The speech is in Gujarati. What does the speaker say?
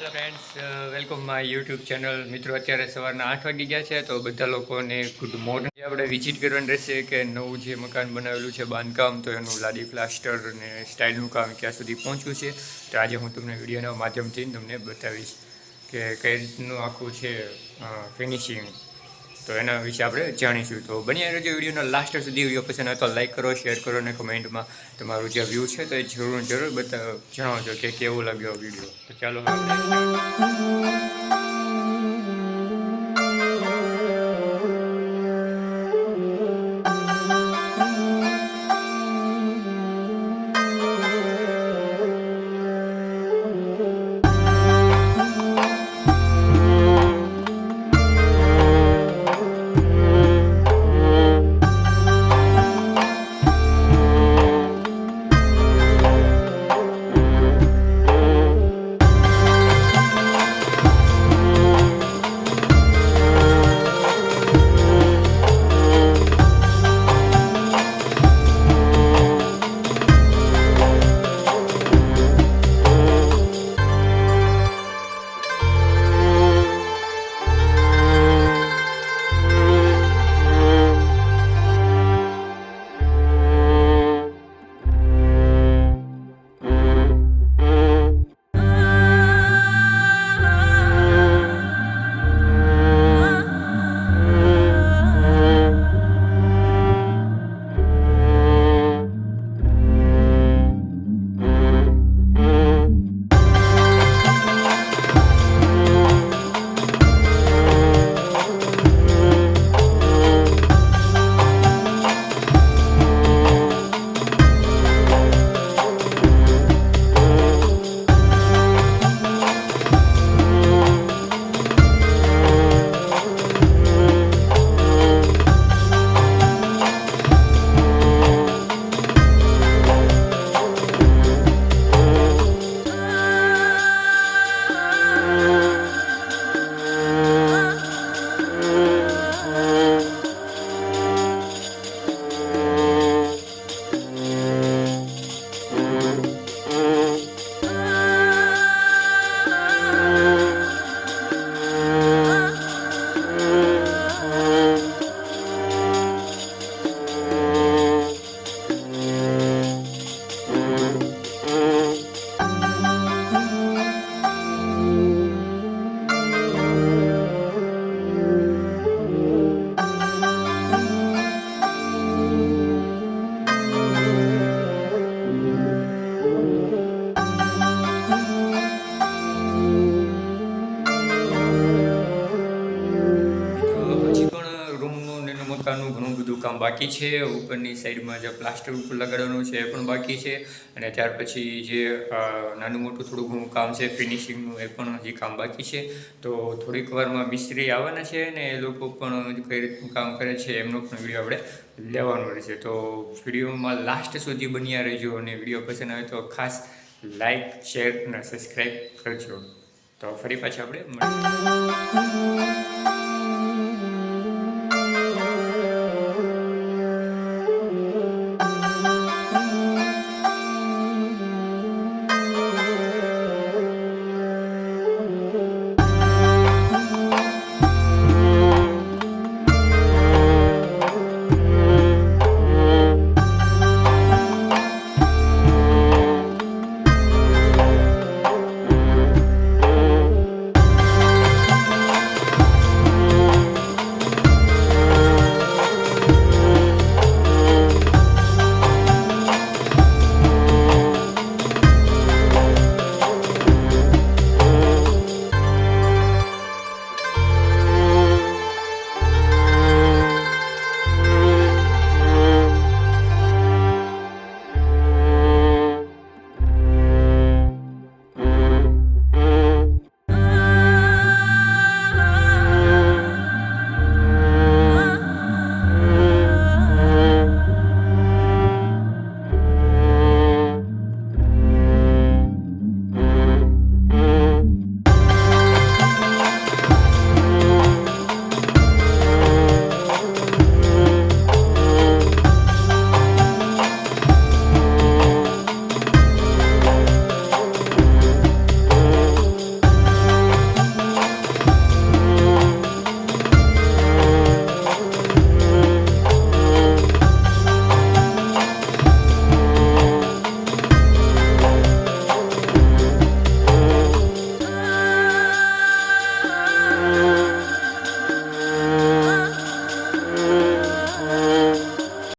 Hello friends, welcome my YouTube channel. મિત્રો, અત્યારે સવારના 8 વાગી ગયા છે, તો બધા લોકોને ગુડ મોર્નિંગ. આપણે વિઝિટ કરવાનું રહેશે કે નવું જે મકાન બનાવેલું છે બાંધકામ, તો એનું લાદી પ્લાસ્ટર અને સ્ટાઇલનું કામ ક્યાં સુધી પહોંચ્યું છે. તો આજે હું તમને વિડીયોના માધ્યમથી તમને બતાવીશ કે કઈ રીતનું આખું છે ફિનિશિંગ. તો એના વિશે આપણે જાણીશું. તો બન્યા રહેજો વિડીયોના લાસ્ટ સુધી. વિડીયો પસંદ આવે તો લાઈક કરો, શેર કરો અને કમેન્ટમાં તમારું જે વ્યૂ છે તો એ જરૂર જણાવજો કે કેવો લાગ્યો વિડીયો. તો ચાલો મકાનનું ઘણું બધું કામ બાકી છે. ઉપરની સાઈડમાં જે પ્લાસ્ટર ઉપર લગાડવાનું છે એ પણ બાકી છે, અને ત્યાર પછી જે નાનું મોટું થોડું ઘણું કામ છે ફિનિશિંગનું, એ પણ હજી કામ બાકી છે. તો થોડીક વારમાં મિસ્ત્રી આવવાના છે ને એ લોકો પણ કઈ રીતનું કામ કરે છે એમનો પણ વિડીયો આપણે લેવાનો રહેશે. તો વિડીયોમાં લાસ્ટ સુધી બન્યા રહેજો, અને વિડીયો પસંદ આવે તો ખાસ લાઈક, શેર અને સબસ્ક્રાઈબ કરજો. તો ફરી પાછા આપણે મળીએ.